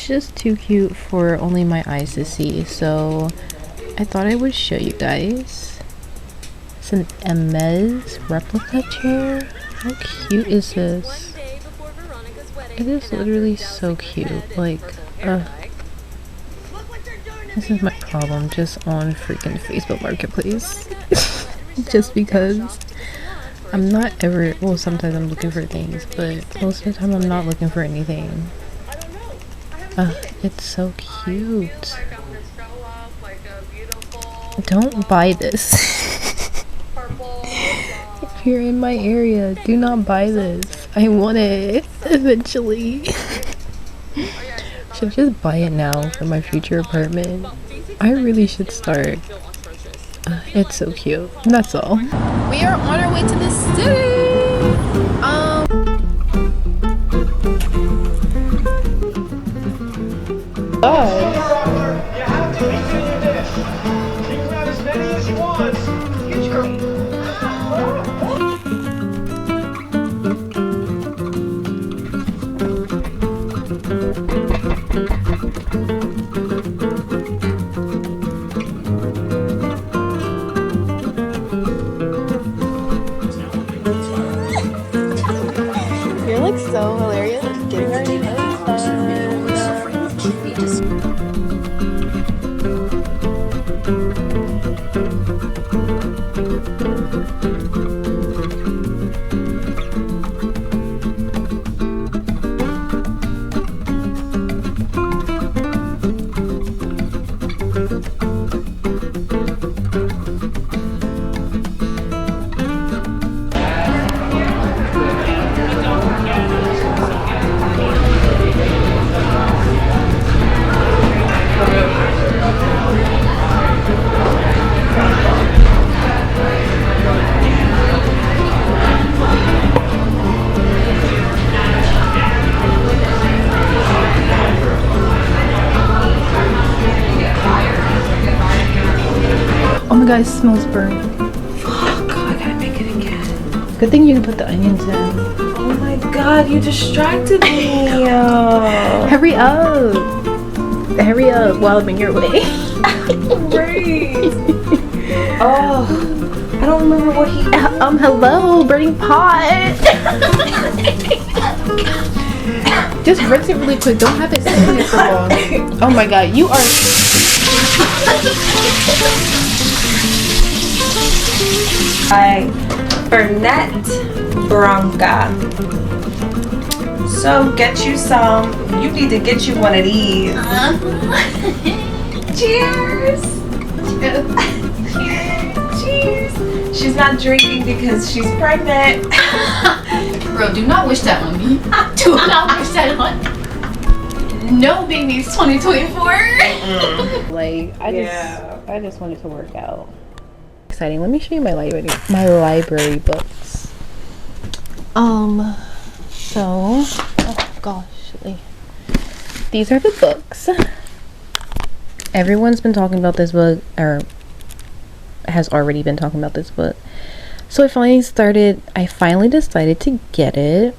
just too cute for only my eyes to see, so I thought I would show you guys. It's an Hermes replica chair. How cute is this? It is literally so cute. Like, this is my problem just on freaking Facebook Marketplace. Just because I'm not ever, well, sometimes I'm looking for things, but most of the time I'm not looking for anything. It's so cute. Don't buy this. If you're in my area, do not buy this. I want it eventually. Should just buy it now for my future apartment. I really should start. It's so cute. That's all. We are on our way to the city. You have to refill your dish. You can grab as many as you want. Get your... You're like so hilarious at getting our names. Oh my god, it smells burnt. Fuck, I gotta make it again. Good thing you can put the onions in. Oh my god, you distracted me. Hurry up! Hurry up while I'm in your way. Great. Oh, I don't remember what he... Hello, burning pot! Just rinse it really quick. Don't have it sitting there for long. Oh my god, you are... Burnett Branca. So get you some. You need to get you one of these. Cheers. Cheers. She's not drinking because she's pregnant. Bro, do not wish that on me. Do not wish that on. No babies 2024. Like, I just wanted to work out. Exciting. Let me show you my library books. So, oh gosh, these are the books. Everyone's been talking about this book, or has already been talking about this book. So I finally decided to get it,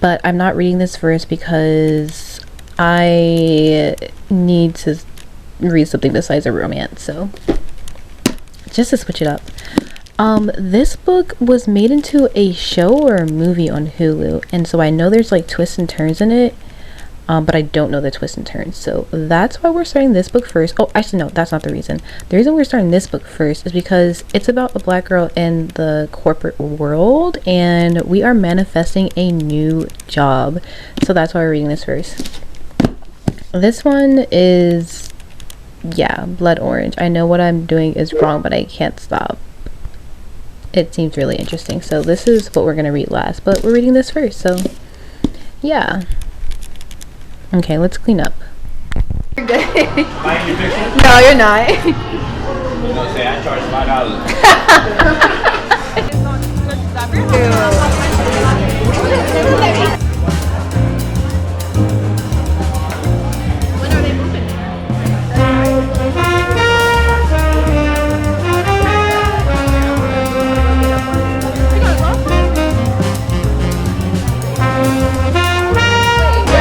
but I'm not reading this first because I need to read something besides a romance, so just to switch it up. This book was made into a show or a movie on Hulu, and so I know there's like twists and turns in it, but I don't know the twists and turns, so that's why we're starting this book first. Oh, actually no, that's not the reason. The reason we're starting this book first is because it's about a black girl in the corporate world, and we are manifesting a new job, so that's why we're reading this first. This one is, yeah, blood orange. I know what I'm doing is wrong, but I can't stop. It seems really interesting, so this is what we're gonna read last, but we're reading this first, so yeah. Okay, let's clean up. You're good. No, you're not. You know, say I charge $5.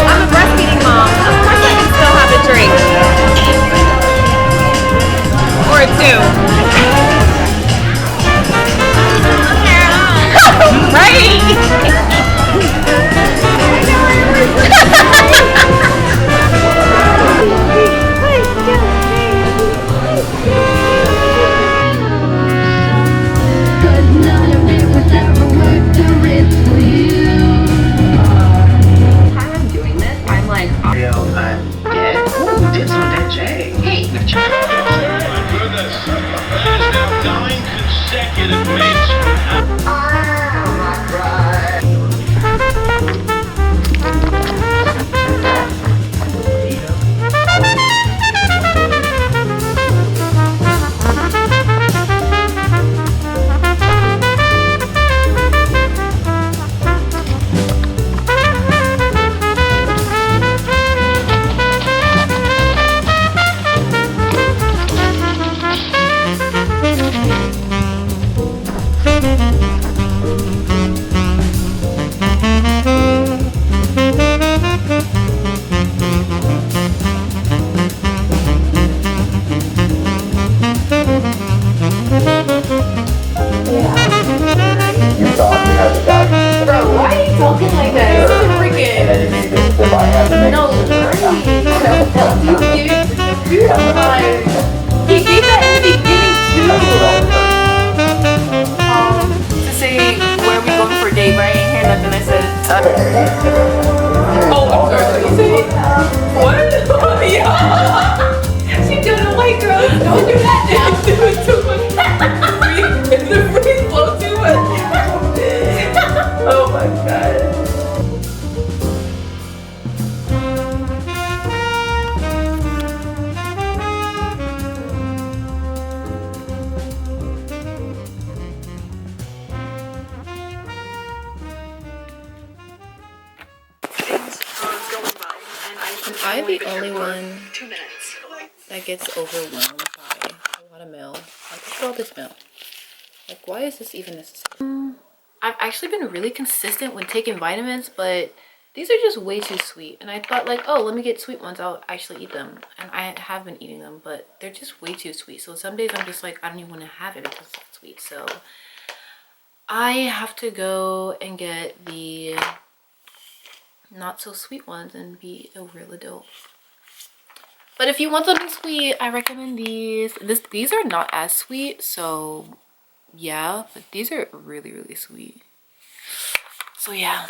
I'm a breastfeeding mom. Of course I Am I the only one that gets overwhelmed by a lot of mail? Like, look at all this mail. Like, why is this even necessary? I've actually been really consistent when taking vitamins, but these are just way too sweet. And I thought like, oh, let me get sweet ones. I'll actually eat them. And I have been eating them, but they're just way too sweet. So some days I'm just like, I don't even want to have it because it's sweet. So I have to go and get the not so sweet ones and be a real adult. But if you want something sweet, I recommend these. These are not as sweet, so yeah, but these are really, really sweet. So yeah.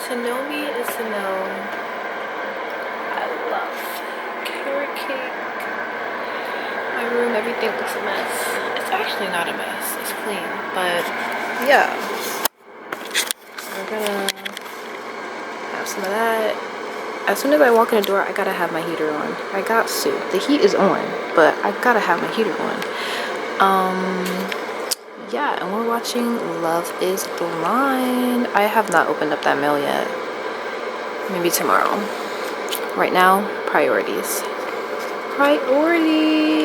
To know me is to know I love carrot cake. My room, everything looks a mess. It's actually not a mess, it's clean, but yeah. We're gonna have some of that. As soon as I walk in the door, I gotta have my heater on. I got to. The heat is on, but I gotta have my heater on. Yeah, and we're watching Love is Blind. I have not opened up that mail yet. Maybe tomorrow. Right now, priorities. Priorities.